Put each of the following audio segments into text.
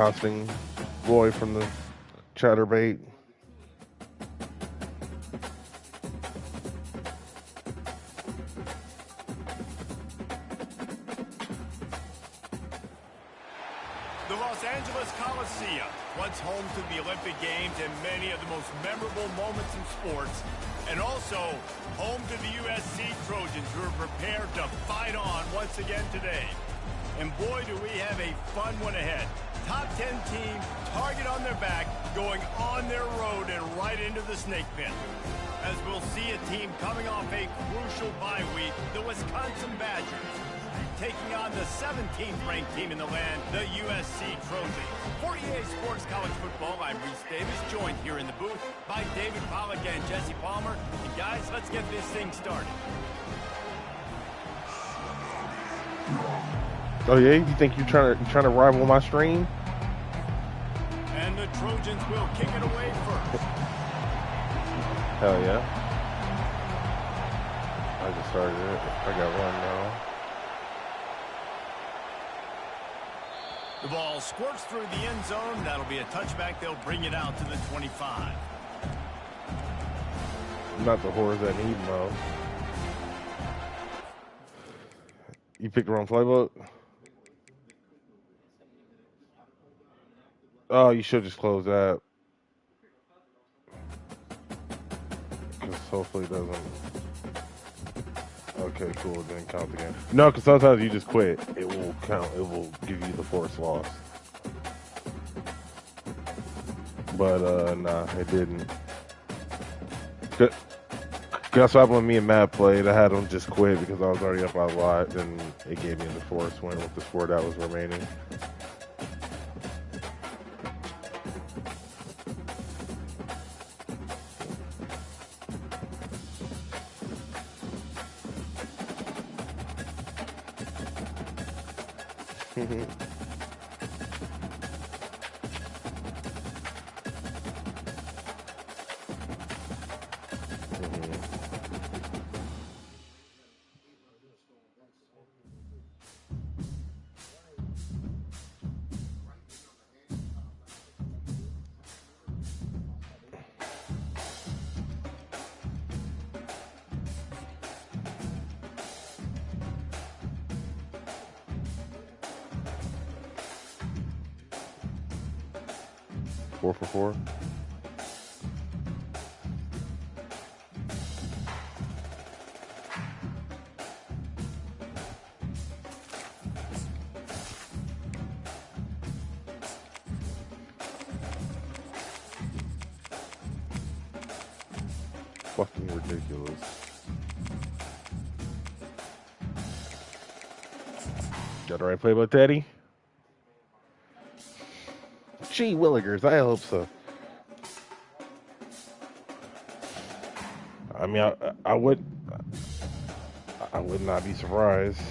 Consting Roy from the Chatterbait. The Los Angeles Coliseum, once home to the Olympic Games and many of the most memorable moments in sports, and also home to the USC Trojans, who are prepared to fight on once again today. And boy, do we have a fun one ahead. Top 10 team, target on their back, going on their road and right into the snake pit. As we'll see a team coming off a crucial bye week, the Wisconsin Badgers, taking on the 17th ranked team in the land, the USC Trojans. For EA Sports College Football, I'm Reese Davis, joined here in the booth by David Pollack and Jesse Palmer. And guys, let's get this thing started. Oh yeah, you think you're trying to rival my stream? And the Trojans will kick it away first. Hell yeah! I just started it. I got one now. The ball squirts through the end zone. That'll be a touchback. They'll bring it out to the 25. Not the horrors that need Mo. You picked the wrong playbook? Oh, you should just close that. Because hopefully it doesn't. Okay, cool. It didn't count again. No, because sometimes you just quit. It will count. It will give you the forced loss. But, nah, it didn't. That's why when me and Matt played, I had him just quit because I was already up by a lot. Then it gave me the forced win with the 4 that was remaining. Four for 4. Fucking ridiculous. Got the right playbook, Teddy? Gee willikers, I hope so. I mean, I would not be surprised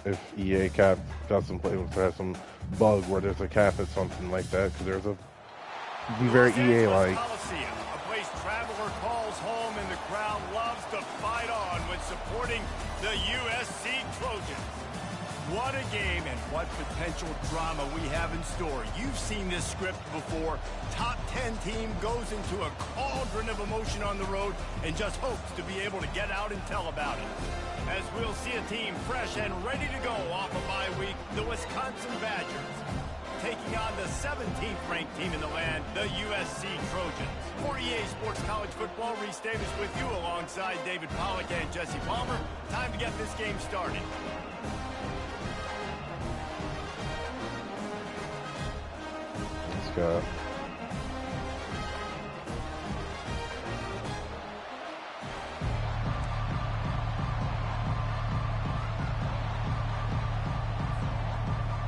if EA got some playbooks that have some bug where there's a cap at something like that, because there's a be very EA like. Coliseum, a place traveler calls home, and the crowd loves to fight on when supporting the USC Trojans. What a game and what potential drama we have in store. You've seen this script before. Top 10 team goes into a cauldron of emotion on the road and just hopes to be able to get out and tell about it. As we'll see a team fresh and ready to go off a bye week, the Wisconsin Badgers, taking on the 17th ranked team in the land, the USC Trojans. For EA Sports College Football, Reese Davis with you alongside David Pollack and Jesse Palmer. Time to get this game started. Go.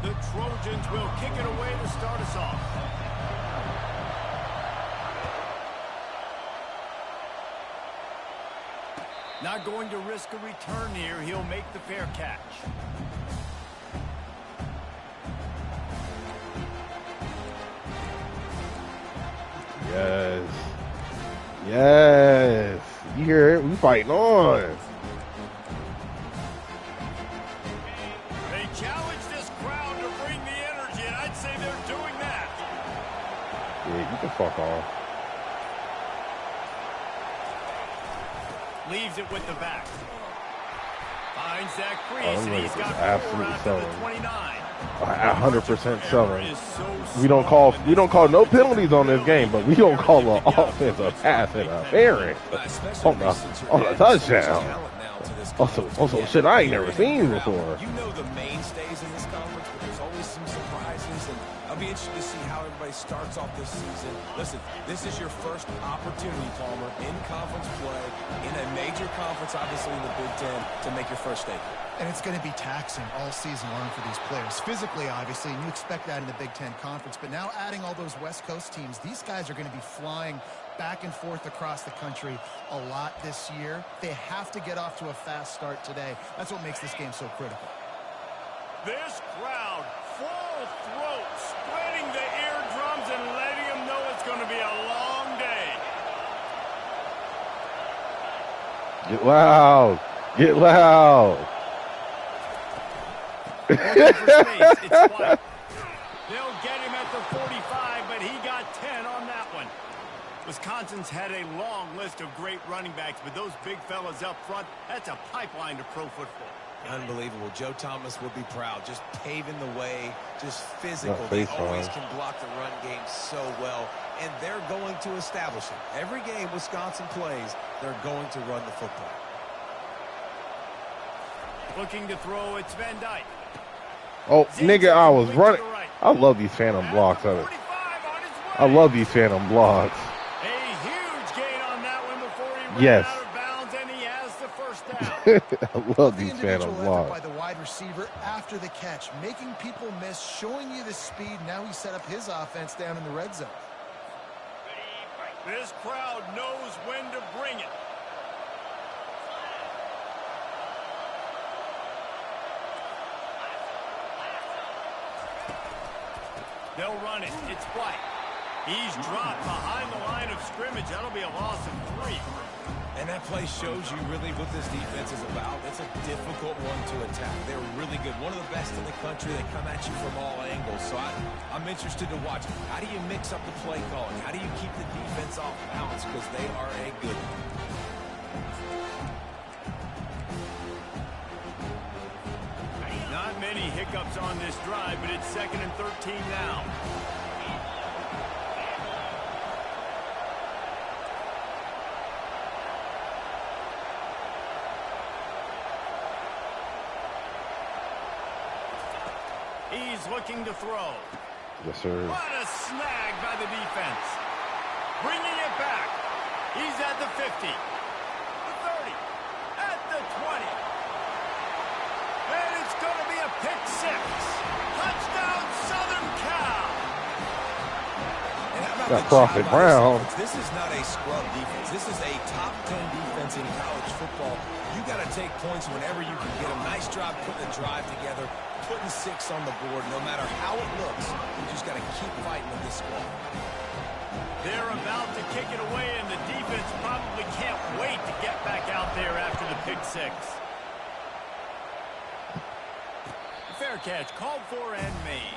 The Trojans will kick it away to start us off. Not going to risk a return here. He'll make the fair catch. Yes. Yes. You hear it? We fighting on. They challenge this crowd to bring the energy, and I'd say they're doing that. Yeah, you can fuck off. Leaves it with the back. Finds that crease, Oh, and he's got 4 out of the 29. 100% selling. We don't call no penalties on this game, but we don't call an offensive pass interference on a touchdown. Also, shit I ain't never seen before. You know the mainstays in this conference, but there's always some surprises, and I'll be interested to see how everybody starts off this season. Listen, this is your first opportunity, Palmer, in conference play, in a major conference, obviously in the Big Ten, to make your first statement. And it's going to be taxing all season long for these players. Physically, obviously, and you expect that in the Big Ten Conference. But now adding all those West Coast teams, these guys are going to be flying back and forth across the country a lot this year. They have to get off to a fast start today. That's what makes this game so critical. This crowd, full throat, splitting the eardrums and letting them know it's going to be a long day. Get loud. Get loud. Looking for space, it's White. They'll get him at the 45, but he got 10 on that one. Wisconsin's had a long list of great running backs, but those big fellas up front, that's a pipeline to pro football. Unbelievable. Joe Thomas will be proud. Just paving the way, just physical. Not They face always on. can block the run game so well, and they're going to establish it. Every game Wisconsin plays, they're going to run the football. Looking to throw, it's Van Dyke. Oh, nigga, I was running. I love these phantom blocks of it. 45 on his way. I love these phantom blocks. A huge gain on that one before he ran Yes. out of bounds, and he has the first down. I love The these phantom individual effort by blocks. the wide receiver after the catch, making people miss, showing you the speed. Now he set up his offense down in the red zone. This crowd knows when to bring it. They'll run it. It's White. He's dropped behind the line of scrimmage. That'll be a loss of 3. And that play shows you really what this defense is about. It's a difficult one to attack. They're really good. One of the best in the country. They come at you from all angles. So I'm interested to watch. How do you mix up the play calling? How do you keep the defense off balance? Because they are a good one. Not many hiccups on this drive, but it's 2nd and 13 now. He's looking to throw. Yes, sir. What a snag by the defense. Bringing it back. He's at the 50, the 30, at the 20. And it's going to be a pick 6. Touchdown, Southern Cal. And how about Got the Prophet job by this Brown. defense? This is not a scrub defense. This is a top 10 defense in college football. You got to take points whenever you can get them. Nice job putting the drive together, putting 6 on the board. No matter how it looks, you just got to keep fighting with this squad. They're about to kick it away, and the defense probably can't wait to get back out there after the pick 6. Fair catch, called for and made.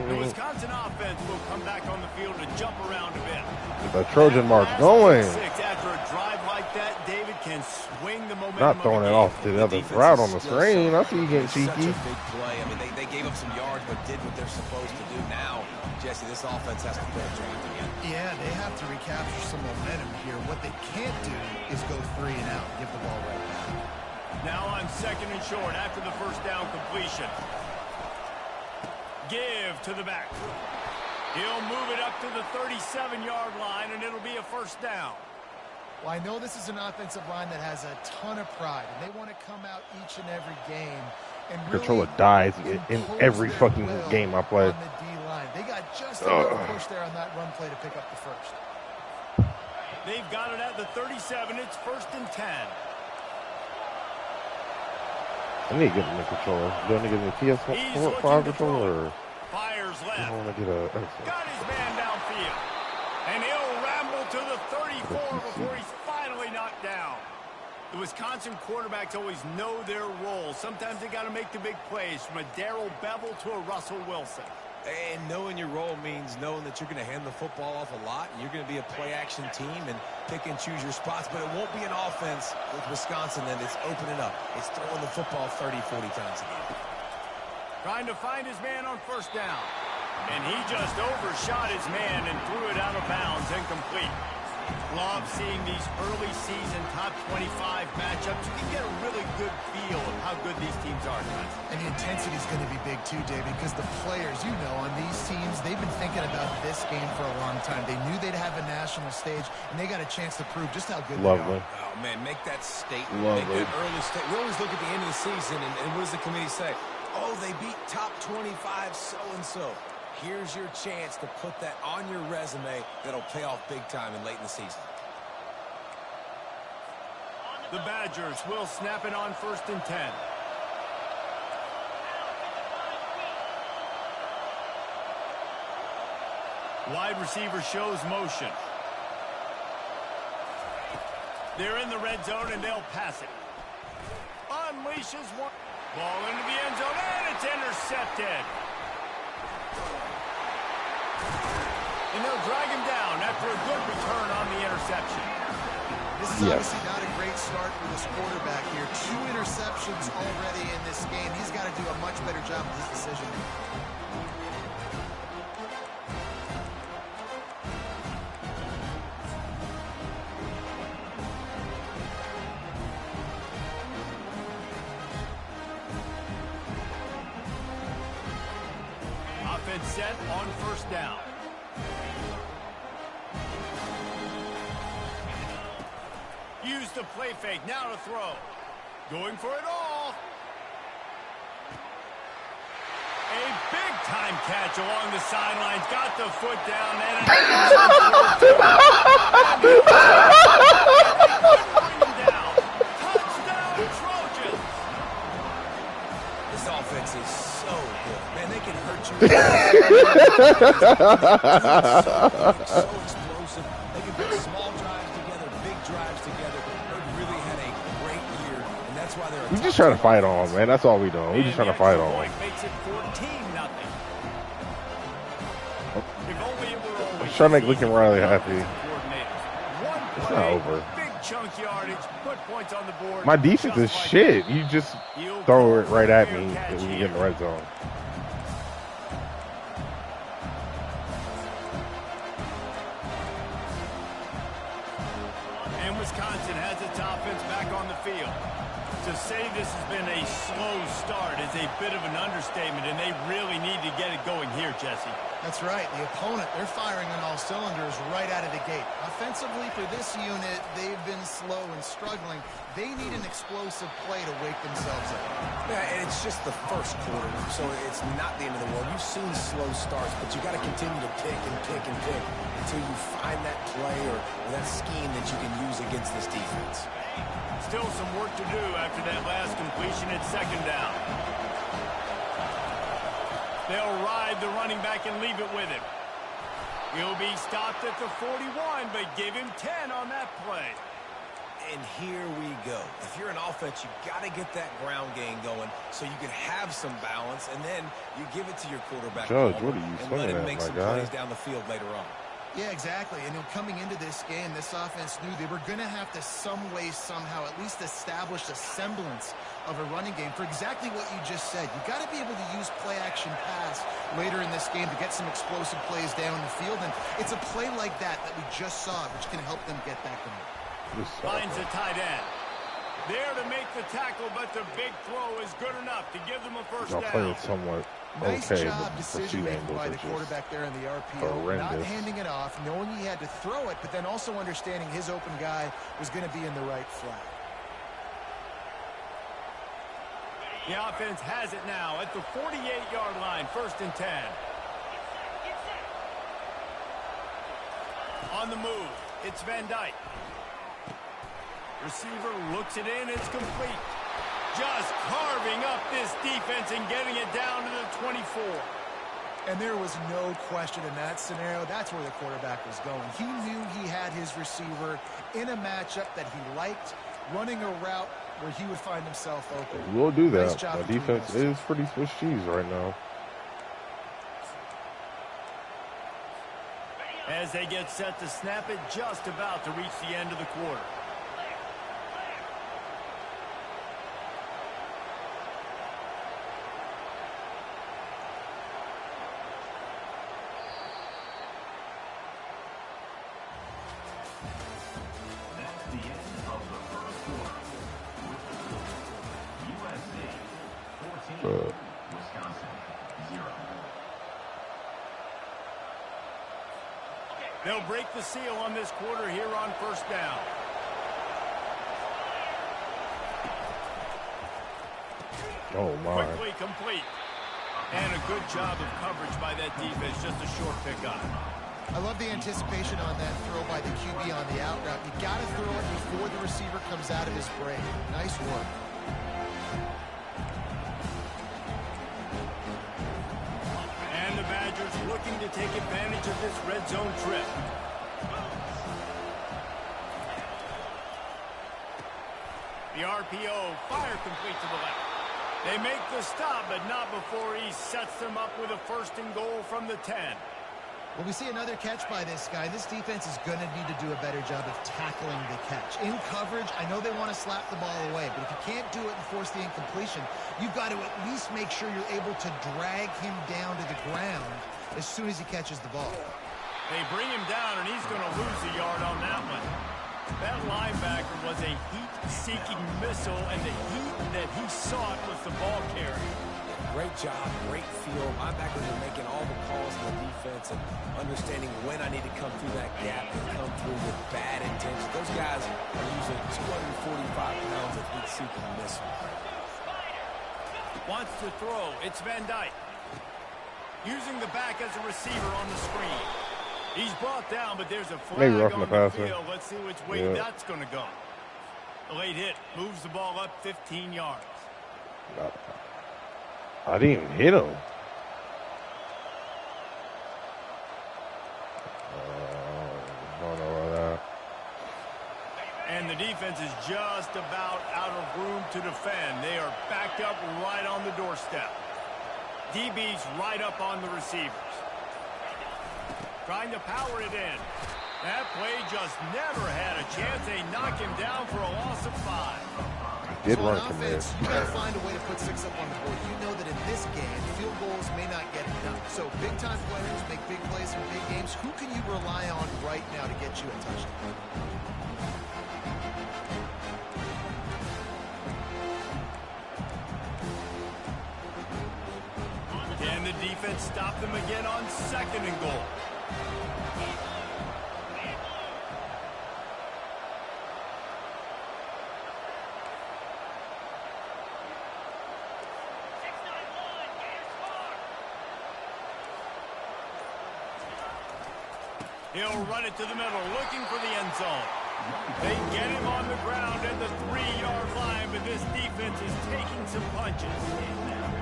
The Wisconsin offense will come back on the field to jump around a bit. The Trojan march going. After a drive like that, David can swing the momentum. Not throwing it off to the other route on the screen. I see you getting Such cheeky. a big play. I mean, they gave up some yards, but did what they're supposed to do. Now, Jesse, this offense has to put a drive together. Yeah, they have to recapture some momentum here. What they can't do is go 3 and out, give the ball right back. Now on 2nd and short after the first down completion. Give to the back. He'll move it up to the 37-yard line, and it'll be a first down. Well, I know this is an offensive line that has a ton of pride, and they want to come out each and every game and really Controller dies in impose every their fucking will game I play. on the D-line. They got just enough push there on that run play to pick up the first. They've got it at the 37. It's 1st and 10. I need to get a new controller. Do I need to get a He's PS4 looking to controller? Or left. I want to get a. Got his man downfield. And he'll ramble to the 34 before he's finally knocked down. The Wisconsin quarterbacks always know their role. Sometimes they got to make the big plays, from a Darrell Bevell to a Russell Wilson. And knowing your role means knowing that you're going to hand the football off a lot. You're going to be a play-action team and pick and choose your spots. But it won't be an offense with Wisconsin that it's opening up. It's throwing the football 30, 40 times a game. Trying to find his man on first down. And he just overshot his man and threw it out of bounds, incomplete. Love seeing these early season top 25 matchups. You can get a really good feel of how good these teams are, guys. And the intensity is going to be big too, David, because the players, you know, on these teams, they've been thinking about this game for a long time. They knew they'd have a national stage, and they got a chance to prove just how good they are. Oh, man, make that statement. Lovely. Make that early statement. We always look at the end of the season, and what does the committee say? Oh, they beat top 25 so-and-so. Here's your chance to put that on your resume that'll pay off big time and late in the season. The Badgers will snap it on first and 10. Wide receiver shows motion. They're in the red zone, and they'll pass it. Unleashes one. Ball into the end zone, and it's intercepted. And they'll drag him down after a good return on the interception. This is obviously not a great start for this quarterback here. 2 interceptions already in this game. He's got to do a much better job with his decision. Offense set on first down. Use the play fake, now to throw. Going for it all. A big-time catch along the sidelines. Got the foot down. And down. Touchdown, Trojans. This offense is so good. Man, they can hurt you. So explosive. They can put small drives together, big drives together. They really had a great year, and that's why they're. We just trying to fight on, man. That's all we doing. We just trying to fight on. Makes it 14-0. Trying to make Lincoln Riley happy. It's not over. Big chunk yardage, put points on the board. My defense is shit. You just throw it right at me when you get in the red zone. And Wisconsin has its offense back on the field. To say this has been a slow start is a bit of an understatement, and they really need to get it going here, Jesse. That's right. The opponent, they're firing on all cylinders right out of the gate. Offensively for this unit, they've been slow and struggling. They need an explosive play to wake themselves up. Yeah, and it's just the first quarter, so it's not the end of the world. You've seen slow starts, but you got to continue to pick and pick and pick until you find that play or that scheme that you can use against this defense. Still some work to do after that last completion at second down. They'll ride the running back and leave it with him. He'll be stopped at the 41, but give him 10 on that play. And here we go. If you're an offense, you got to get that ground game going so you can have some balance, and then you give it to your quarterback. Judge, what are you and swinging let him at, make my some guy? plays down the field later on. Yeah, exactly. And coming into this game, this offense knew they were going to have to some way, somehow, at least establish a semblance of a running game for exactly what you just said. You got to be able to use play-action pass later in this game to get some explosive plays down the field. And it's a play like that we just saw, which can help them get back going. Finds the tight end. There to make the tackle, but the big throw is good enough to give them a first I'll play down. it somewhat Nice okay, job but the decision pursuit making by the angles are quarterback there in the RPO. Not horrendous. handing it off, knowing he had to throw it, but then also understanding his open guy was going to be in the right flat. The offense has it now at the 48-yard line, first and 10. On the move, it's Van Dyke. Receiver looks it in, it's complete. Just carving up this defense and getting it down to the 24. And there was no question in that scenario. That's where the quarterback was going. He knew he had his receiver in a matchup that he liked, running a route where he would find himself open. We'll do that. Nice job The defense is pretty Swiss cheese right now. As they get set to snap it, just about to reach the end of the quarter. They'll break the seal on this quarter here on first down. Oh, my. Quickly complete. And a good job of coverage by that defense. Just a short pickup. I love the anticipation on that throw by the QB on the out route. You got to throw it before the receiver comes out of his break. Nice work. And the Badgers looking to take advantage of this red zone trip. The RPO, fire complete to the left. They make the stop, but not before he sets them up with a first and goal from the 10. Well, we see another catch by this guy. This defense is going to need to do a better job of tackling the catch. In coverage, I know they want to slap the ball away, but if you can't do it and force the incompletion, you've got to at least make sure you're able to drag him down to the ground as soon as he catches the ball. They bring him down, and he's going to lose a yard on that one. That linebacker was a heat-seeking missile, and the heat that he sought was the ball carrier. Great job, great feel. Linebackers are making all the calls in the defense and understanding when I need to come through that gap and come through with bad intentions. Those guys are using 245 pounds of heat-seeking missile. Wants to throw. It's Van Dyke. Using the back as a receiver on the screen. He's brought down, but there's a flag on the field. Let's see which way that's going to go. The late hit moves the ball up 15 yards. I didn't even hit him. I don't know about that. And the defense is just about out of room to defend. They are backed up right on the doorstep. DB's right up on the receivers. Trying to power it in. That play just never had a chance. They knock him down for a loss of 5. Did so run on from offense, there. you got to find a way to put 6 up on the board. You know that in this game, field goals may not get it done. So big-time players make big plays in big games. Who can you rely on right now to get you a touchdown? Can the defense stop them again on 2nd and goal? He'll run it to the middle, looking for the end zone. They get him on the ground at the 3-yard line, but this defense is taking some punches.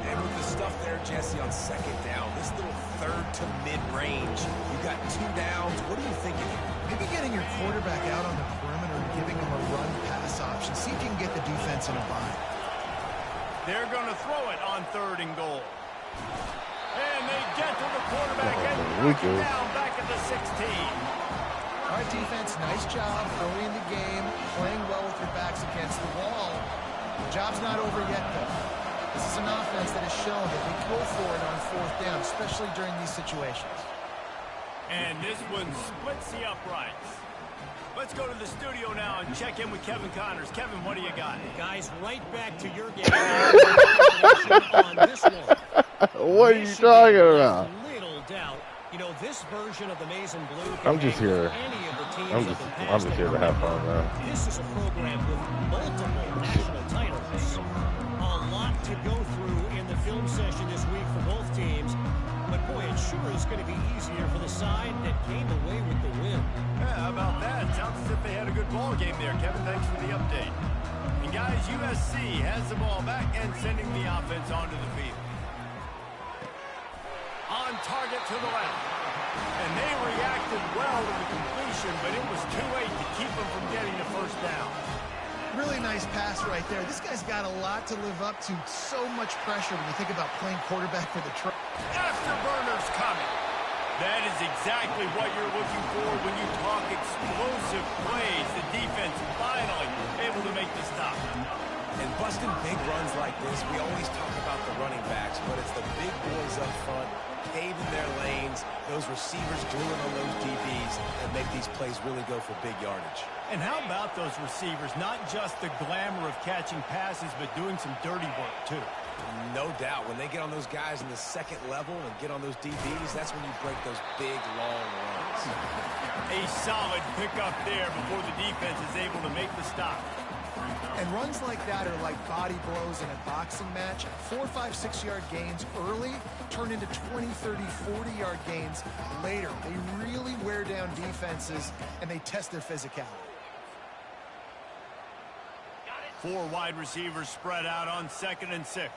And with the stuff there, Jesse, on 2nd down, this little 3rd to mid-range, you got 2 downs. What are you thinking here? Maybe getting your quarterback out on the perimeter and giving him a run-pass option. See if you can get the defense in a bind. They're going to throw it on 3rd and goal. And they get to the quarterback and knock him down back at the 16. All right, defense, nice job early in the game, playing well with your backs against the wall. The job's not over yet, though. This is an offense that has shown that they go for it on 4th down, especially during these situations. And this one splits the uprights. Let's go to the studio now and check in with Kevin Connors. Kevin, what do you got? Guys, right back to your game. On this one. What are you talking about? Little doubt. You know, this version of the Maize and Blue can I'm just here. any of the teams I'm of the past just here to have fun, man. This is a program with multiple national titles. A lot to go through in the film session this week for both teams. But boy, it sure is going to be easier for the side that came away with the win. Yeah, how about that? Sounds as if they had a good ball game there. Kevin, thanks for the update. And guys, USC has the ball back and sending the offense onto the field. On target to the left. And they reacted well to the completion, but it was too late to keep them from getting the first down. Really nice pass right there. This guy's got a lot to live up to. So much pressure when you think about playing quarterback for the Afterburners coming. That is exactly what you're looking for when you talk explosive plays. The defense finally able to make the stop. And busting big runs like this, we always talk about the running backs, but it's the big boys up front, paving their lanes, those receivers gluing on those DBs, and make these plays really go for big yardage. And how about those receivers? Not just the glamour of catching passes, but doing some dirty work, too. No doubt. When they get on those guys in the second level and get on those DBs, that's when you break those big, long runs. A solid pickup there before the defense is able to make the stop. And runs like that are like body blows in a boxing match. 4, 5, 6-yard gains early turn into 20, 30, 40-yard gains later. They really wear down defenses, and they test their physicality. 4 wide receivers spread out on 2nd and 6.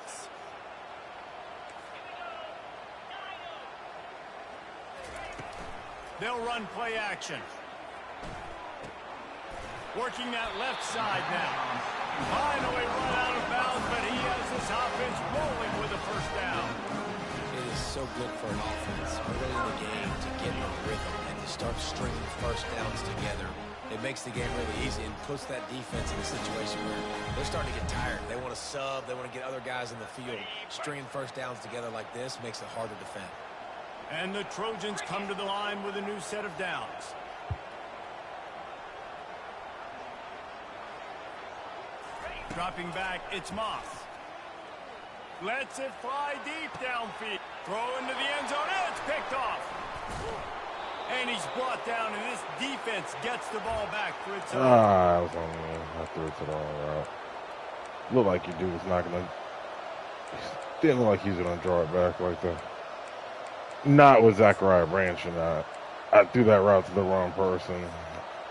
They'll run play action. Working that left side now. Finally run out of bounds, but he has this offense rolling with a first down. It is so good for an offense early in the game to get in a rhythm and to start stringing first downs together. It makes the game really easy and puts that defense in a situation where they're starting to get tired. They want to sub. They want to get other guys in the field. Stringing first downs together like this makes it hard to defend. And the Trojans come to the line with a new set of downs. Dropping back, it's Moss. Lets it fly deep downfield. Throw into the end zone, and it's picked off. And he's brought down, and this defense gets the ball back for its own. I was on there. I threw it to the wrong route. Looked like your dude was not going to. Didn't look like he was going to draw it back like that. Not with Zachariah Branch and I threw that route to the wrong person.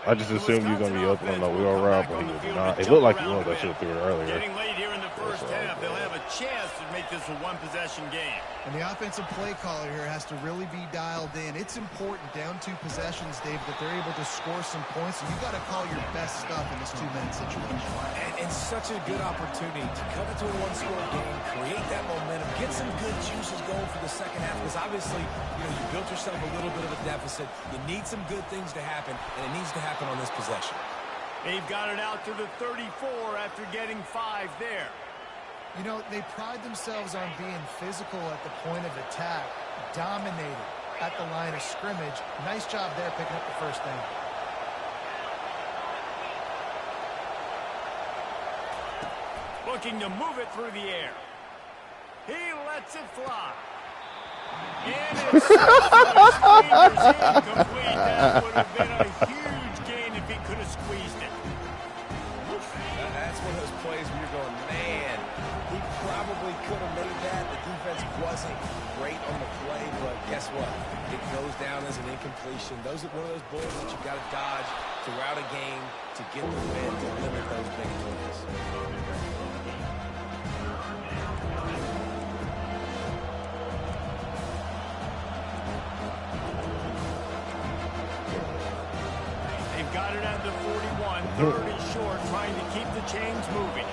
I just assumed he was going to be open on the wheel route, but he was not. It looked like he was. I should have threw it earlier. Getting late here in the first half, they'll have a chance to make this a one-possession game. And the offensive play caller here has to really be dialed in. It's important, down 2 possessions, Dave, that they're able to score some points. And you've got to call your best stuff in this 2-minute situation. And such a good opportunity to come into a one-score game, create that momentum, get some good juices going for the second half. Because obviously, you built yourself a little bit of a deficit. You need some good things to happen, and it needs to happen on this possession. They've got it out to the 34 after getting 5 there. You know, they pride themselves on being physical at the point of attack, dominated at the line of scrimmage. Nice job there picking up the first down. Looking to move it through the air. He lets it fly. And it's incomplete. That would have been a huge gain if he could have squeezed it. That's one of those plays where you're going, man, he probably could have made that. The defense wasn't great on the play, but guess what? It goes down as an incompletion. Those are one of those bullets that you've got to dodge throughout a game to get the win, to limit those big plays. Got it at the 41, 30 short, trying to keep the chains moving.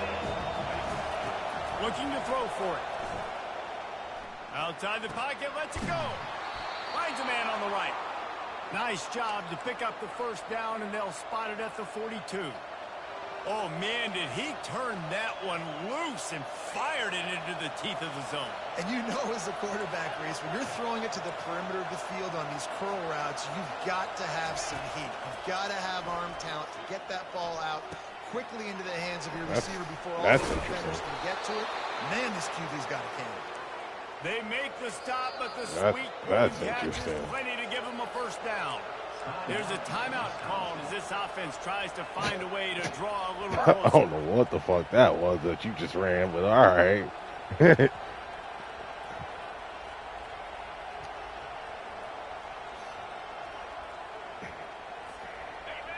Looking to throw for it. Outside the pocket, lets it go. Finds a man on the right. Nice job to pick up the first down, and they'll spot it at the 42. Oh, man, did he turn that one loose and fired it into the teeth of the zone. And you know as a quarterback, Reese, when you're throwing it to the perimeter of the field on these curl routes, you've got to have some heat. You've got to have arm talent to get that ball out quickly into the hands of your receiver before all the defenders can get to it. Man, this QB's got a cannon. They make the stop, but the sweet catch is plenty to give them a first down. There's a timeout called as this offense tries to find a way to draw a little closer. I don't know what the fuck that was that you just ran, but all right.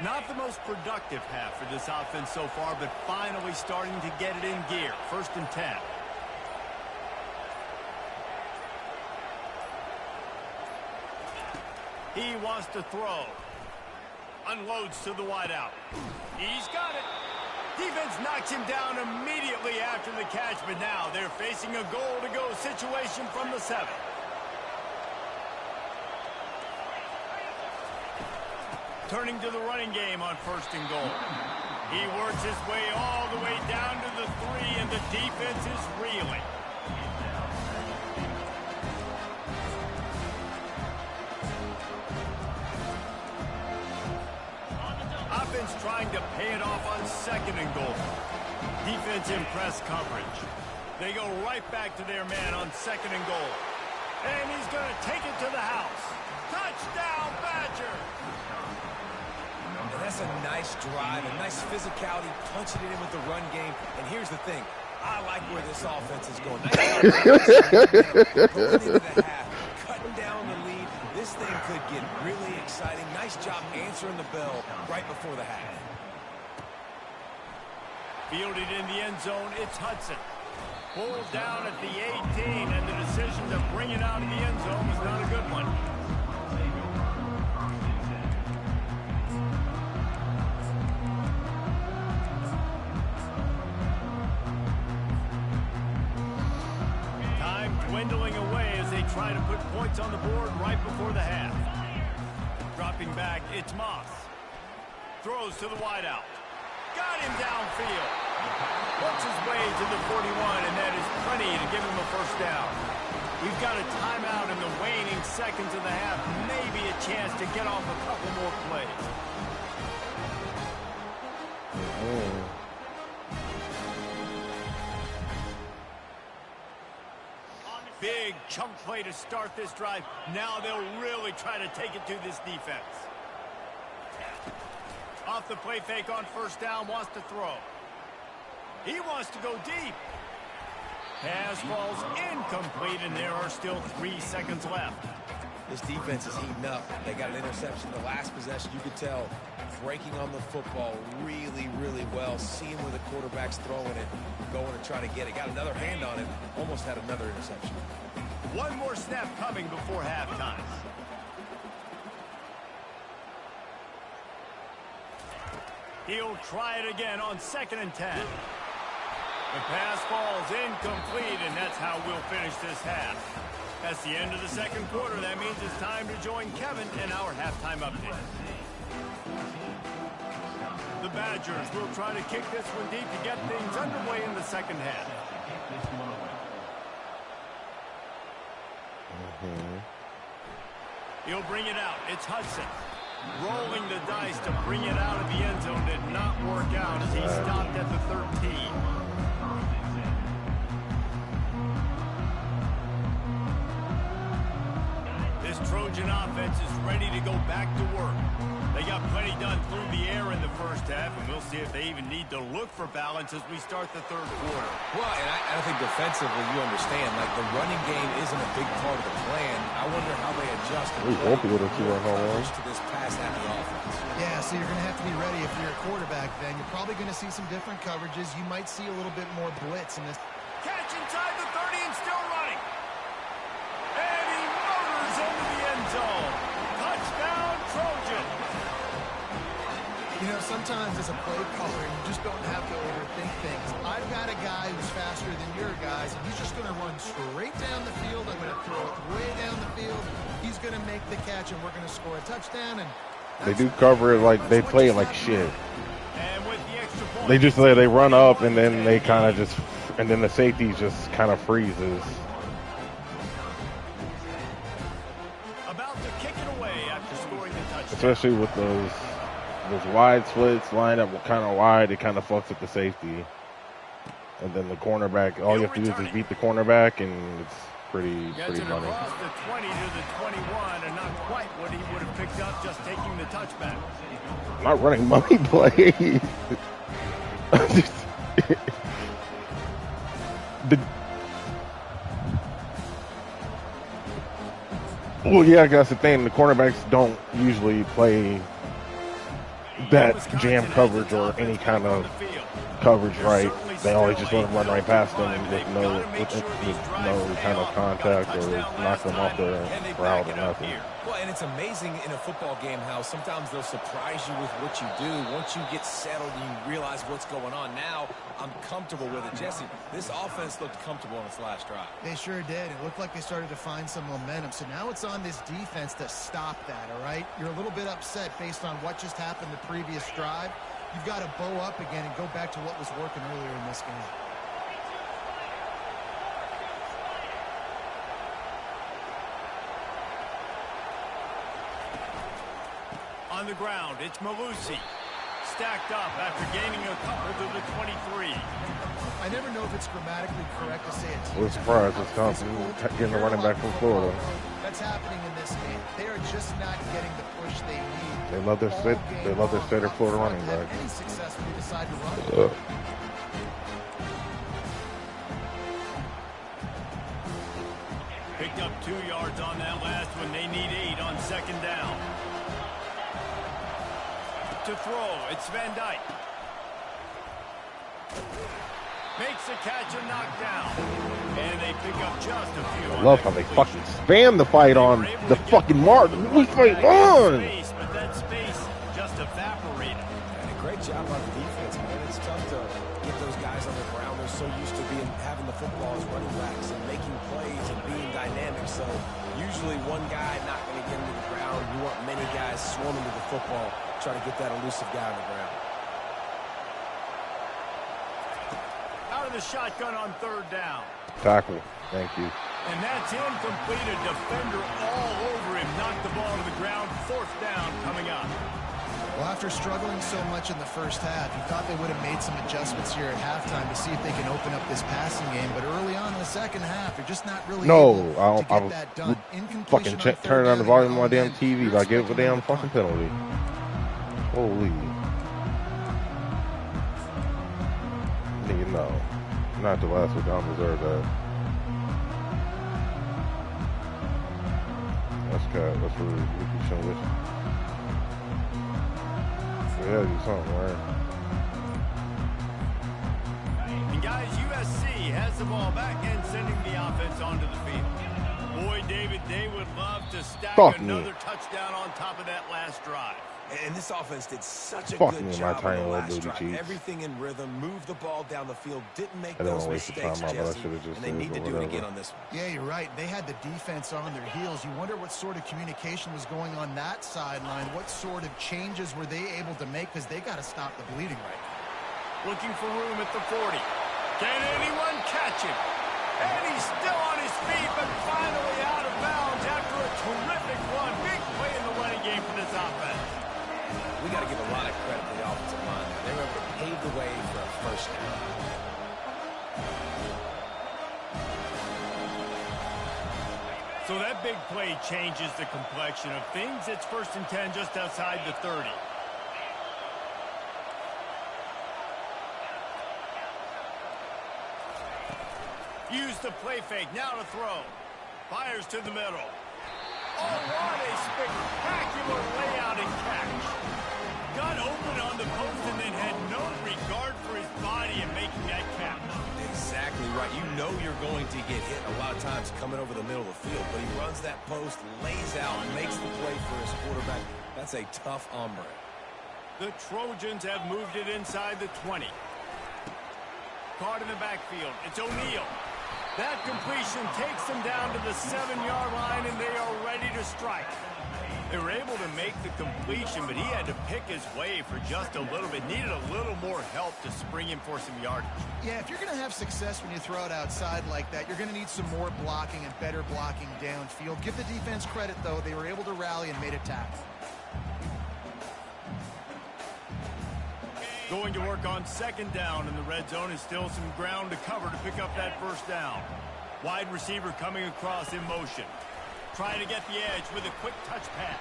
Not the most productive half for this offense so far, but finally starting to get it in gear. 1st and 10. He wants to throw. Unloads to the wideout. He's got it. Defense knocks him down immediately after the catch, but now they're facing a goal-to-go situation from the 7. Turning to the running game on 1st and goal. He works his way all the way down to the 3, and the defense is reeling. Offense trying to pay it off on 2nd and goal. Defense in press coverage. They go right back to their man on 2nd and goal. And he's going to take it to the house. Touchdown, Badger! And that's a nice drive, a nice physicality, punching it in with the run game. And here's the thing. I like where this offense is going. Going into the half, cutting down the lead. This thing could get really exciting. Nice job answering the bell right before the half. Fielded in the end zone, it's Hudson. Pulled down at the 18, and the decision to bring it out of the end zone was not a good one. Time dwindling away as they try to put points on the board right before the half. Dropping back, it's Moss. Throws to the wideout. Got him downfield. Works his way to the 41, and that is plenty to give him a 1st down. We've got a timeout in the waning seconds of the half. Maybe a chance to get off a couple more plays. Big chunk play to start this drive. Now they'll really try to take it to this defense. Off the play fake on 1st down, wants to throw. He wants to go deep. Pass falls incomplete, and there are still 3 seconds left. This defense is heating up. They got an interception the last possession. You could tell breaking on the football really, really well. Seeing where the quarterback's throwing it, going to try to get it. Got another hand on it. Almost had another interception. One more snap coming before halftime. He'll try it again on 2nd and 10. The pass falls incomplete, and that's how we'll finish this half. That's the end of the 2nd quarter. That means it's time to join Kevin in our halftime update. The Badgers will try to kick this one deep to get things underway in the 2nd half. He'll bring it out. It's Hudson. Rolling the dice to bring it out of the end zone did not work out as he stopped at the 13. This Trojan offense is ready to go back to work. They got plenty done through the air in the 1st half, and we'll see if they even need to look for balance as we start the 3rd quarter. Well, and I think defensively, you understand, like the running game isn't a big part of the plan. I wonder how they adjust We won't be able to see our whole to this pass-happy offense. Yeah, so you're going to have to be ready if you're a quarterback then. You're probably going to see some different coverages. You might see a little bit more blitz in this. Catch inside the 30 and still running. And he motors into the end zone. Touchdown, Trojan. You know, sometimes as a play caller, you just don't have to overthink things. I've got a guy who's faster than your guys, and he's just going to run straight down the field. I'm going to throw it way down the field. He's going to make the catch, and we're going to score a touchdown. And They do cover it like they play it like shit. And with the extra point, They run up and then they kind of just, and then the safety just kind of freezes. about to kick it away after scoring the touchdown. Especially with those wide splits lined up kind of wide, it kind of fucks up the safety. And then the cornerback, all you have to do is just beat the cornerback, and it's pretty Gets it funny. across the 20 to the 21, and not quite what he would have picked up just taking the touchback. I'm not running money plays. Well, yeah, that's the thing. The cornerbacks don't usually play that jam coverage or any kind of coverage right. They always just let them run right past them with no kind of contact or knock them off their route or nothing. Well, and it's amazing in a football game how sometimes they'll surprise you with what you do. Once you get settled and you realize what's going on, now I'm comfortable with it. Jesse, this offense looked comfortable in its last drive. They sure did. It looked like they started to find some momentum. So now it's on this defense to stop that, all right? You're a little bit upset based on what just happened the previous drive. You've got to bow up again and go back to what was working earlier in this game. On the ground, it's Malusi. Stacked up after gaining a couple to the 23. I never know if it's grammatically correct to say a team. We're surprised it's Thompson getting a running back from Florida. That's happening in this game. They are just not getting the push they need. They love their state of Florida running back. Any success when they decide to run. Picked up 2 yards on that last one. They need 8 on second down. To throw, it's Van Dyke. Makes a catch and knockdown. And they pick up just a few. I love how they fucking spam the fight on the fucking mark. We fight on. But that space just evaporated. And a great job on defense, man. It's tough to get those guys on the ground. They're so used to having the football as running backs and making plays and being dynamic. So usually one guy not going to get into the ground. You want many guys swarming to the football, try to get that elusive guy on the ground. Out of the shotgun on third down. Tackle. Thank you. And that's incomplete. A defender all over him. Knocked the ball to the ground. Fourth down coming up. Well, after struggling so much in the first half, you thought they would have made some adjustments here at halftime to see if they can open up this passing game. But early on in the second half, they're just not really able to get that done. Fucking turn on the volume on my damn TV. I gave a damn fucking penalty. Holy. Nigga, no. Not the last week. I don't deserve that. That's good. That's really we show this. Yeah, do something, right? And guys, USC has the ball back and sending the offense onto the field. Boy, David, they would love to stack another touchdown on top of that last drive. And this offense did such a good job on the last drive. Cheeks. Everything in rhythm, moved the ball down the field, didn't make I those mistakes, Jesse, and they need to do it again on this one. Yeah, you're right. They had the defense on their heels. You wonder what sort of communication was going on that sideline. What sort of changes were they able to make? Because they got to stop the bleeding right now. Looking for room at the 40. Can anyone catch him? And he's still on his feet, but finally out of bounds after a terrific run. Big play in the running game for this offense. We got to give a lot of credit to the offensive line. They were able to pave the way for a first down. So that big play changes the complexion of things. It's 1st and 10 just outside the 30. Use the play fake. Now to throw. Fires to the middle. Oh, what a spectacular layout and catch. Got open on the post and then had no regard for his body in making that catch. Exactly right. You know you're going to get hit a lot of times coming over the middle of the field, but he runs that post, lays out, makes the play for his quarterback. That's a tough hombre. The Trojans have moved it inside the 20. Caught in the backfield. It's O'Neal. That completion takes them down to the 7-yard line, and they are ready to strike. They were able to make the completion, but he had to pick his way for just a little bit. Needed a little more help to spring him for some yardage. Yeah, if you're going to have success when you throw it outside like that, you're going to need some more blocking and better blocking downfield. Give the defense credit, though. They were able to rally and made a tackle. Going to work on second down in the red zone is still some ground to cover to pick up that first down. Wide receiver coming across in motion. Trying to get the edge with a quick touch pass.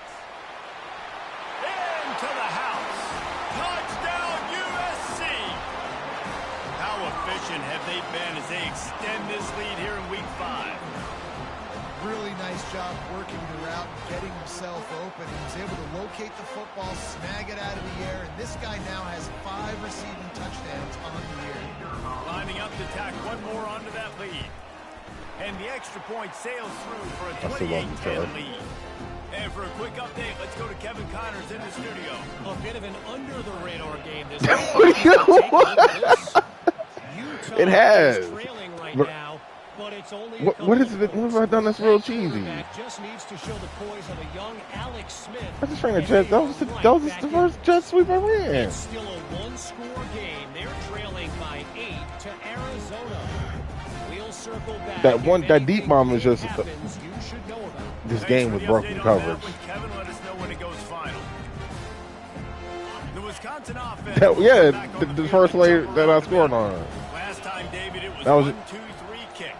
Into the house. Touchdown USC. How efficient have they been as they extend this lead here in week 5? Really nice job working the route, getting himself open. He was able to locate the football, snag it out of the air, and this guy now has 5 receiving touchdowns on the year. Lining up to tack one more onto that lead. And the extra point sails through for a 28-10 lead. And for a quick update, let's go to Kevin Connors in the studio. A bit of an under-the-radar game this It has. trailing right now, but it's only what is it? What have I done that's real cheesy? Just needs to show the poise of a young Alex Smith. I just trying to jet. That was the first jet sweep I ran. It's still a one-score game. They're trailing by 8 to Arizona. We'll circle back. That deep bomb is just. Happens, you should know about. This game was broken coverage. Kevin, let us know when it goes final. The Wisconsin offense. The first play that I scored on. Last time, David, it was that was 1-2-3 kick.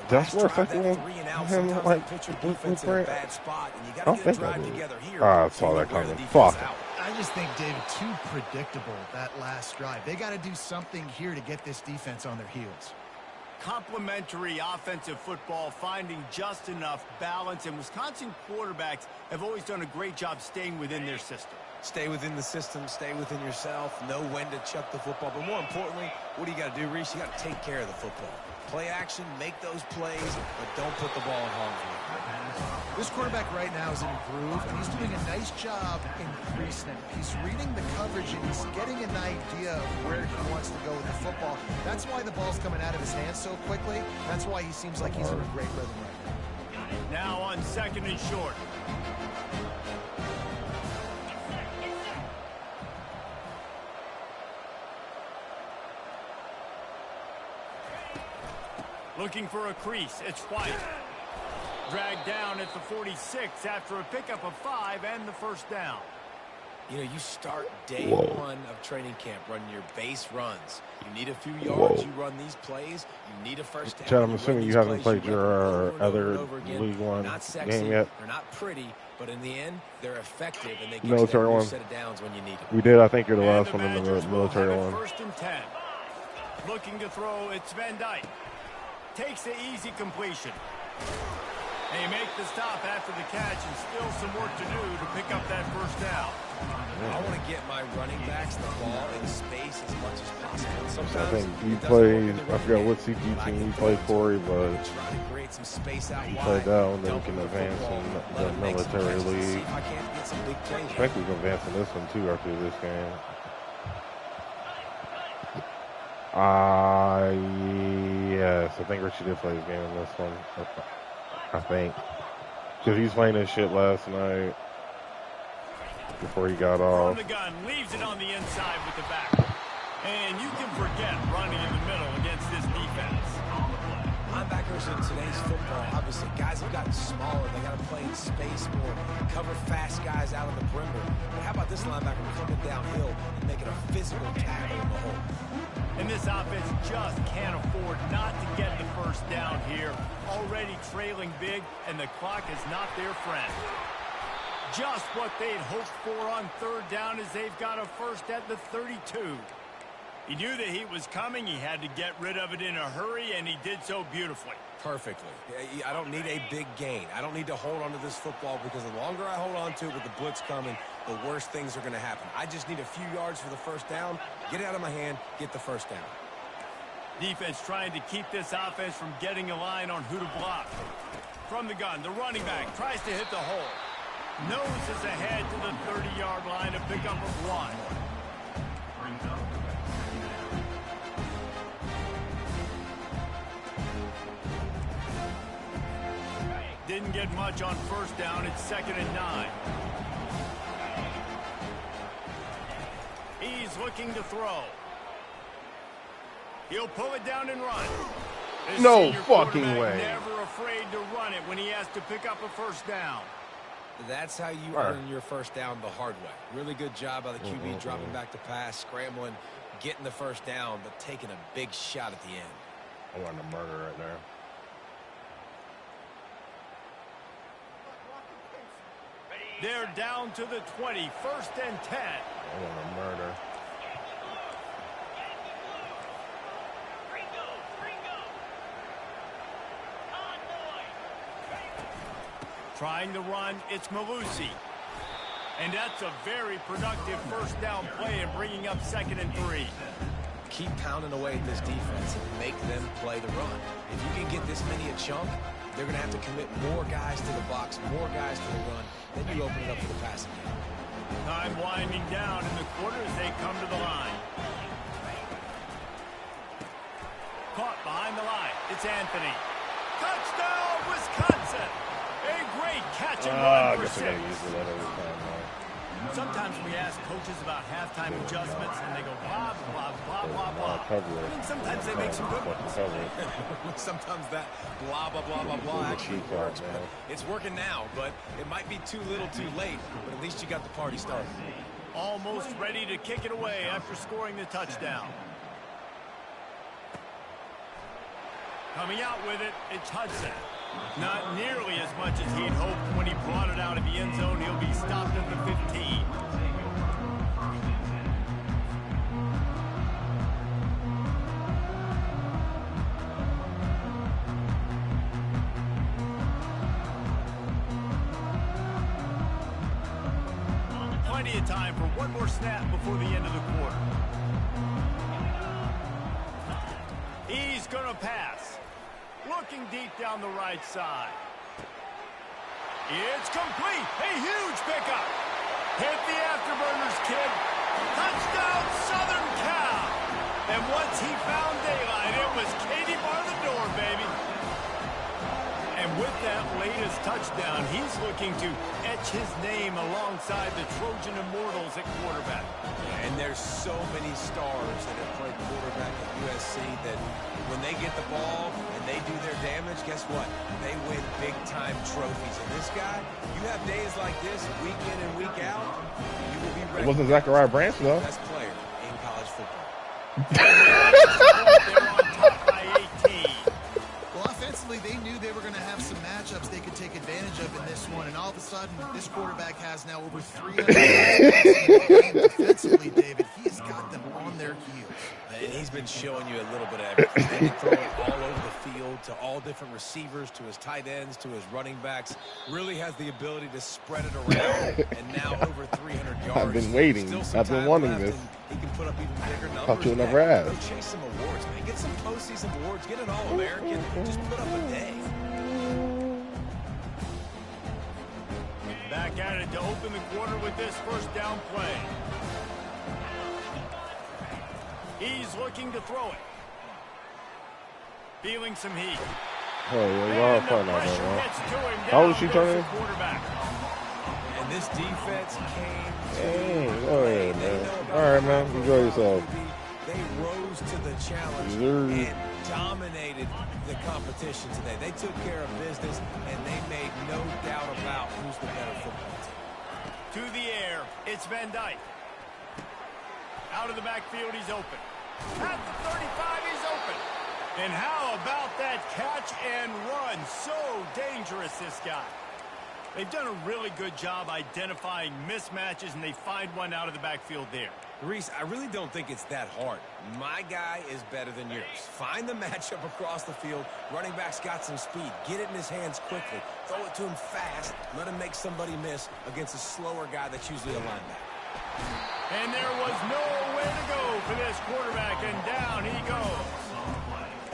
That's where him like bad spot, and you I got to get a think I drive did. together here. I saw that coming. Fuck. I just think, David, too predictable, that last drive. They got to do something here to get this defense on their heels. Complementary offensive football, finding just enough balance, and Wisconsin quarterbacks have always done a great job staying within their system. Stay within the system, stay within yourself, know when to chuck the football. But more importantly, what do you got to do, Reese? You got to take care of the football. Play action, make those plays, but don't put the ball in harm's way. This quarterback right now is in a groove, and he's doing a nice job in pre-snap. He's reading the coverage, and he's getting an idea of where he wants to go with the football. That's why the ball's coming out of his hands so quickly. That's why he seems like he's in a great rhythm right now. Now on 2nd and short. Looking for a crease. It's White. Dragged down at the 46 after a pickup of 5 and the first down. You know, you start day one of training camp running your base runs. You need a few yards. You run these plays. You need a first down. Chad, I'm assuming you haven't played your other League One game yet. They're not pretty, but in the end, they're effective, and they get Military you that one. set of downs when you need it. We did, I think, you're the last And one in the Badgers will military have it one. 1st and 10. Looking to throw, it's Van Dyke. Takes the easy completion. They make the stop after the catch, and still some work to do to pick up that first down. I want to get my running backs the ball in space as much as possible. Sometimes I think you it doesn't played, work in the I forgot run what game, CP but I team can you played for, try but to create some space out you wide. played that one, then we Dump can the advance football, in let the them make some military catches and see league. if I can't get some big plays. I think we can advance in this one, too, after this game. Yes, I think Richie did play his game in this one. I think. Because he's playing this shit last night before he got off. From the gun, leaves it on the inside with the back. And you can forget running in the middle against this defense. Linebackers in today's football, obviously, guys have gotten smaller. They got to play in space more, cover fast guys out on the perimeter. But how about this linebacker coming downhill and making a physical tackle in the hole? And this offense just can't afford not to get the first down here. Already trailing big, and the clock is not their friend. Just what they'd hoped for on 3rd down as they've got a first at the 32. He knew the heat was coming. He had to get rid of it in a hurry, and he did so beautifully. Perfectly. I don't need a big gain. I don't need to hold on to this football because the longer I hold on to it with the blitz coming, the worse things are going to happen. I just need a few yards for the first down, get it out of my hand, get the first down. Defense trying to keep this offense from getting a line on who to block. From the gun, the running back tries to hit the hole. Noses ahead to the 30-yard line, a pickup of 1. Didn't get much on 1st down. It's 2nd and 9. He's looking to throw. He'll pull it down and run. This No senior fucking quarterback way. Never afraid to run it when he has to pick up a first down. That's how you earn your first down the hard way. Really good job by the QB dropping back to pass, scrambling, getting the first down, but taking a big shot at the end. I want a murder right there. They're down to the 20, 1st and 10. I want a murder. Trying the run, it's Malusi. And that's a very productive first down play and bringing up 2nd and 3. Keep pounding away at this defense and make them play the run. If you can get this many a chunk, they're going to have to commit more guys to the box, more guys to the run. Then you open it up for the passing game. Time winding down in the quarter as they come to the line. Caught behind the line. It's Anthony. Touchdown, Wisconsin! A great catch and run for 6. Sometimes we ask coaches about halftime adjustments, and they go blah, blah, blah, blah, blah. And sometimes they make some good ones. Sometimes that blah, blah, blah, blah, blah actually works. But it's working now, but it might be too little too late. But at least you got the party started. Almost ready to kick it away after scoring the touchdown. Coming out with it, it's Hudson. Not nearly as much as he'd hoped when he brought it out of the end zone. He'll be stopped at the 15. Plenty of time for one more snap before the end of the quarter. He's going to pass. Looking deep down the right side. It's complete. A huge pickup. Hit the afterburners, kid. Touchdown, Southern Cal. And once he found daylight, it was Katie bar the door, baby. And with that latest touchdown, he's looking to etch his name alongside the Trojan Immortals at quarterback. And there's so many stars that have played quarterback at USC that when they get the ball and they do their damage, guess what? They win big-time trophies. And this guy, you have days like this, week in and week out, you will be ready. It wasn't Zachariah Branch, though. Best player in college football. They're on top by 18. Well, offensively, they knew they were going to have some matchups they could take advantage of in this one, and all of a sudden, this quarterback has now over 300 yards. Defensively, David, he's got them on their heels. And he's been showing you a little bit of everything. He's throwing all over the field to all different receivers, to his tight ends, to his running backs. Really has the ability to spread it around. And now over 300 yards. I've been waiting. I've been wanting this. He can put up even bigger numbers. Thought you never asked. Go chase some awards, man. Get some postseason awards. Get an All-American. Just put up a day. Back at it to open the quarter with this first down play. He's looking to throw it. Feeling some heat. Oh, yeah, y'all have fun out there, man. How old is she turning? And this defense came to go ahead, man. All right, man. Enjoy yourself. They rose to the challenge and dominated the competition today. They took care of business, and they made no doubt about who's the better football team. To the air, it's Van Dyke. Out of the backfield, he's open. At the 35, he's open. And how about that catch and run? So dangerous, this guy. They've done a really good job identifying mismatches, and they find one out of the backfield there. Reese, I really don't think it's that hard. My guy is better than yours. Find the matchup across the field. Running back's got some speed. Get it in his hands quickly. Throw it to him fast. Let him make somebody miss against a slower guy that's usually a linebacker. And there was nowhere to go for this quarterback, and down he goes.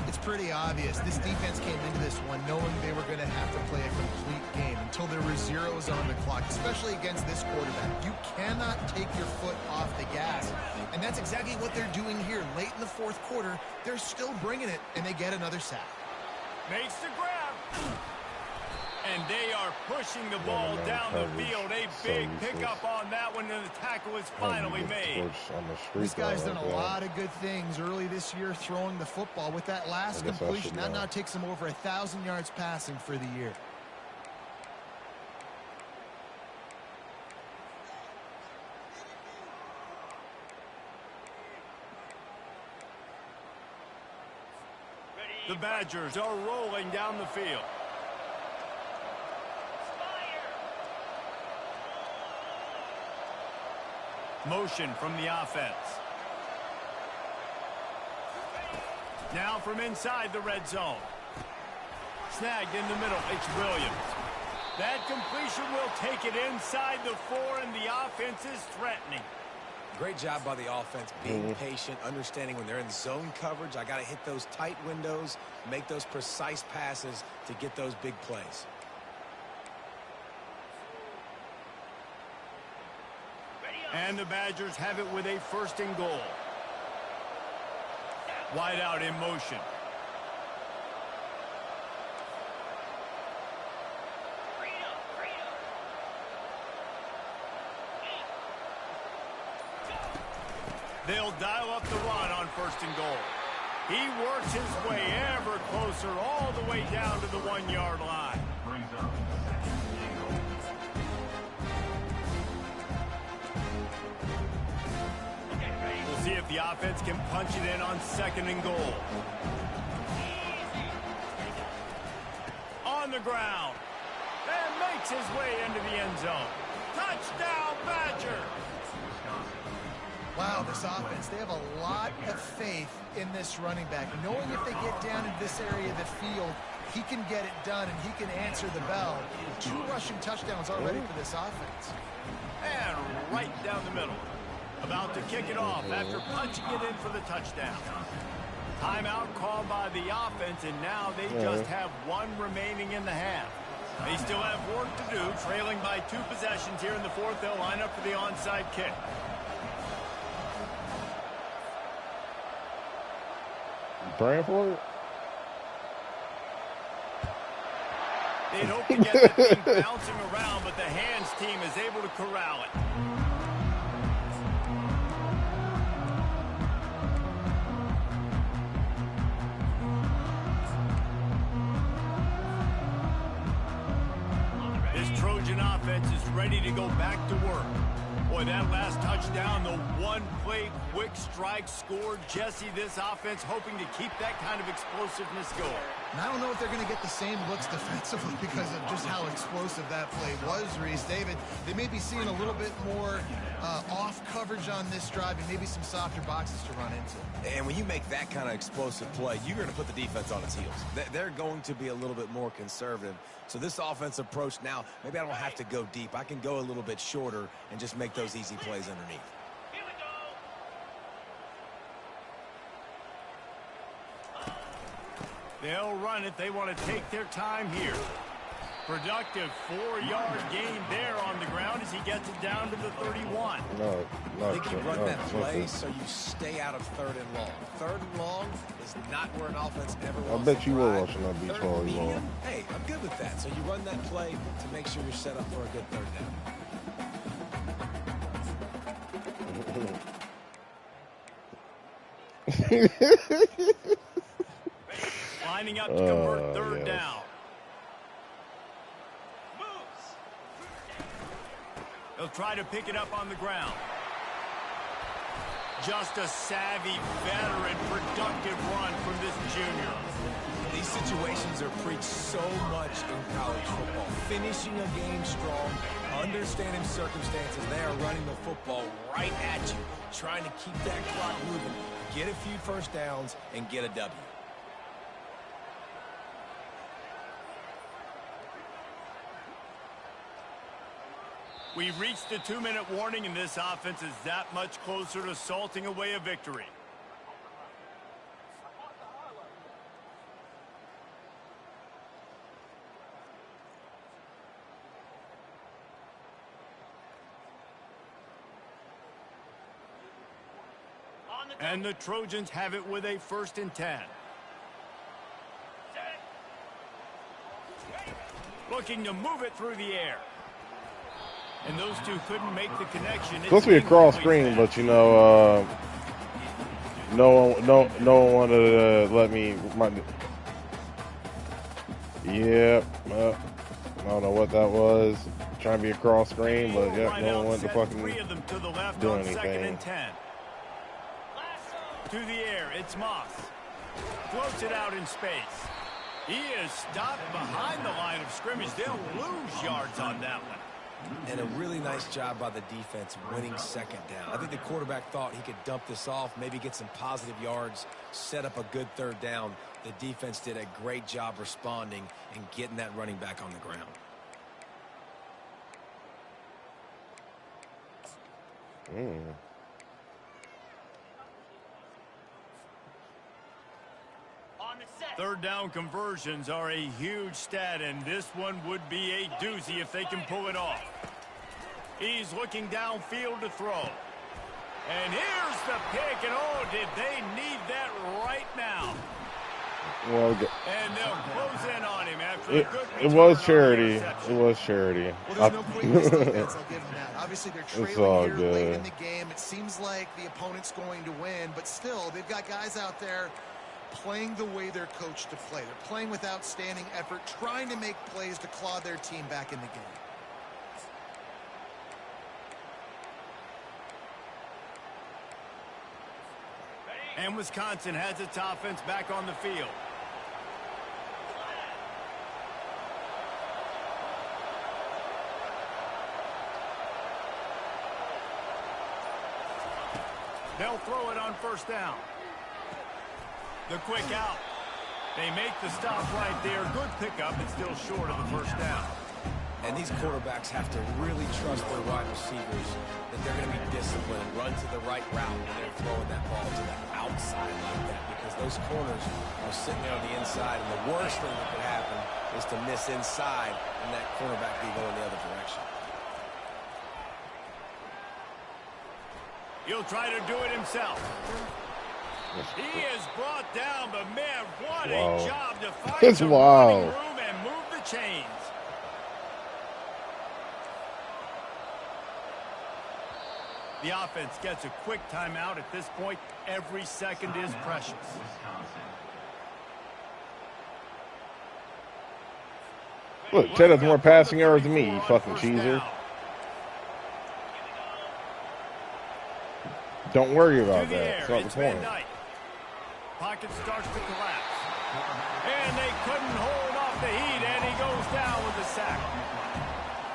It's pretty obvious. This defense came into this one knowing they were going to have to play a complete game until there were zeros on the clock, especially against this quarterback. You cannot take your foot off the gas, and that's exactly what they're doing here. Late in the fourth quarter, they're still bringing it, and they get another sack. Makes the grab. And they are pushing the ball down the field. A big pickup on that one, and the tackle is finally made. This guy's done a lot of good things early this year throwing the football. With that last completion, that now takes him over 1,000 yards passing for the year. The Badgers are rolling down the field. Motion from the offense. Now from inside the red zone. Snagged in the middle. It's Williams. That completion will take it inside the 4, and the offense is threatening. Great job by the offense, being patient, understanding when they're in zone coverage, I got to hit those tight windows, make those precise passes to get those big plays. And the Badgers have it with a 1st and goal. Wide out in motion. They'll dial up the run on 1st and goal. He works his way ever closer all the way down to the 1-yard line. We'll see if the offense can punch it in on 2nd and goal. On the ground. And makes his way into the end zone. Touchdown, Badger! Wow, this offense, they have a lot of faith in this running back. Knowing if they get down in this area of the field, he can get it done and he can answer the bell. 2 rushing touchdowns already for this offense. And right down the middle. About to kick it off after punching it in for the touchdown. Timeout called by the offense, and now they just have 1 remaining in the half. They still have work to do, trailing by 2 possessions here in the 4th. They'll line up for the onside kick. Praying for it? They'd hope to get that thing bouncing around, but the hands team is able to corral it. This Trojan offense is ready to go back to work. Boy, that last touchdown, the one-play quick strike scored. Jesse, this offense hoping to keep that kind of explosiveness going. And I don't know if they're going to get the same looks defensively because of just how explosive that play was, Reese. David, they may be seeing a little bit more off coverage on this drive and maybe some softer boxes to run into. And when you make that kind of explosive play, you're going to put the defense on its heels. They're going to be a little bit more conservative. So this offense approach now, maybe I don't have to go deep. I can go a little bit shorter and just make those easy plays underneath. They'll run it. They want to take their time here. Productive 4-yard gain there on the ground as he gets it down to the 31. No, I think you run that play so you stay out of 3rd and long. 3rd and long is not where an offense ever wants to I bet you were drive. watching that beach 3rd while and you medium, hey, I'm good with that. So you run that play to make sure you're set up for a good 3rd down. Lining up to convert 3rd down. They'll try to pick it up on the ground. Just a savvy, veteran, productive run from this junior. These situations are preached so much in college football. Finishing a game strong, understanding circumstances. They are running the football right at you, trying to keep that clock moving, get a few 1st downs, and get a W. We've reached the 2-minute warning, and this offense is that much closer to salting away a victory. And the Trojans have it with a 1st and 10. Looking to move it through the air. And those two couldn't make the connection. It's supposed to be a cross screen, but you know, no one wanted to let me. Yep. I don't know what that was. Trying to be a cross screen, but yeah, no one wanted to fucking do anything. To the air, it's Moss. Floats it out in space. He is stopped behind the line of scrimmage. They'll lose yards on that one. And a really nice job by the defense winning 2nd down. I think the quarterback thought he could dump this off, maybe get some positive yards, set up a good 3rd down. The defense did a great job responding and getting that running back on the ground. Third down conversions are a huge stat, and this one would be a doozy if they can pull it off. He's looking downfield to throw. And here's the pick, and oh, did they need that right now? Well, and they'll close in on him after it was charity. It was charity. Well, there's no previous defense, I'll give them that. Obviously, they're trailing here late in the game. It seems like the opponent's going to win, but still, they've got guys out there playing the way they're coached to play. They're playing with outstanding effort, trying to make plays to claw their team back in the game. And Wisconsin has its offense back on the field. They'll throw it on first down. The quick out. They make the stop right there. Good pickup, but still short of the first down. And these quarterbacks have to really trust their wide receivers that they're going to be disciplined and run to the right route when they're throwing that ball to the outside like that, because those corners are sitting there on the inside, and the worst thing that could happen is to miss inside and that cornerback be going the other direction. He'll try to do it himself. He is brought down, but man, what a job to find some running room and move the chains. The offense gets a quick timeout at this point. Every second is precious. Look, Ted has more passing yards than me, you fucking cheeser. Don't worry about that. That's not the point. Pocket starts to collapse. And they couldn't hold off the heat, and he goes down with a sack.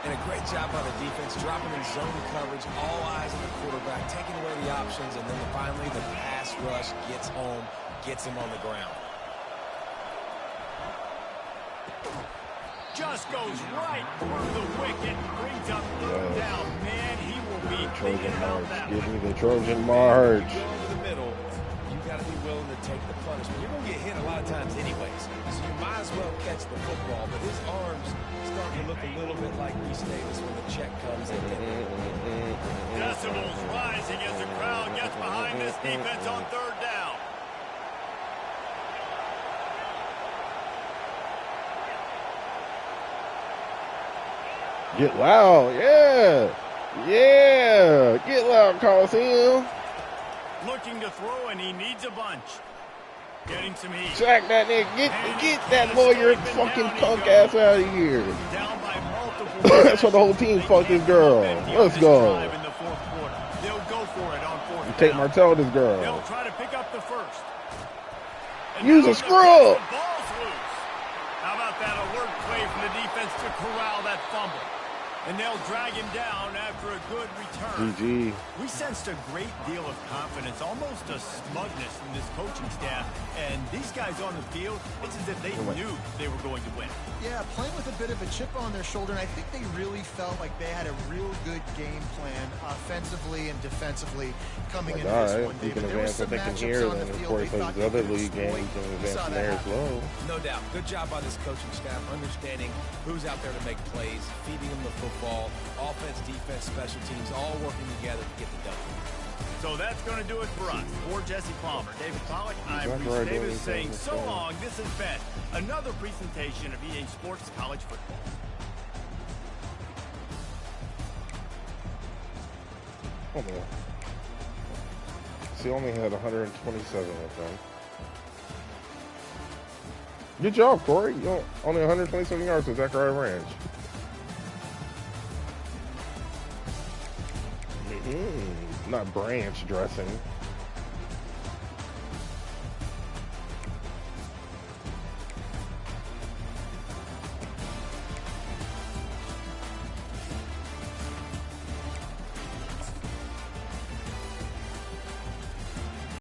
And a great job by the defense, dropping in zone coverage, all eyes on the quarterback, taking away the options, and then finally the pass rush gets home, gets him on the ground. Just goes right through the wicket, brings up third down. Man, he will be thinking about that. Give me the Trojan march. Go over the middle, you got to be willing to take the punishment. You're going to get hit a lot of times anyways, so you might as well catch the football, but his arms starting to look a little bit like Reese Davis when the check comes in. Decibels rising as the crowd gets behind this defense on third down. Get loud, yeah. Yeah. Get loud, Coliseum. Looking to throw, and he needs a bunch. Getting some heat. Sack that nigga. Get that lawyer fucking punk ass out of here. Down by multiple. That's what the whole team fucked this girl. Let's go. In the fourth quarter. They'll go for it on fourth down. Take Martell with this girl. They'll try to pick up the first. And use a scrub. The ball's loose. How about that alert play from the defense to corral that fumble? And they'll drag him down after a good return. GG. We sensed a great deal of confidence, almost a smugness from this coaching staff. And these guys on the field, it's as if they knew they were going to win. Yeah, playing with a bit of a chip on their shoulder, and I think they really felt like they had a real good game plan offensively and defensively coming into this one. You can advance what they can hear, then of course those other league games, you can advance from there as well. No doubt. Good job by this coaching staff, understanding who's out there to make plays, feeding them the football, offense, defense, special teams, all working together to get the done. So that's going to do it for us. For Jesse Palmer, David Pollack, I'm Reese Davis saying so long. This has been another presentation of EA Sports College Football. Oh, man. See, only had 127 of them. Good job, Corey. You only 127 yards with Zachariah Ranch. Not branch dressing.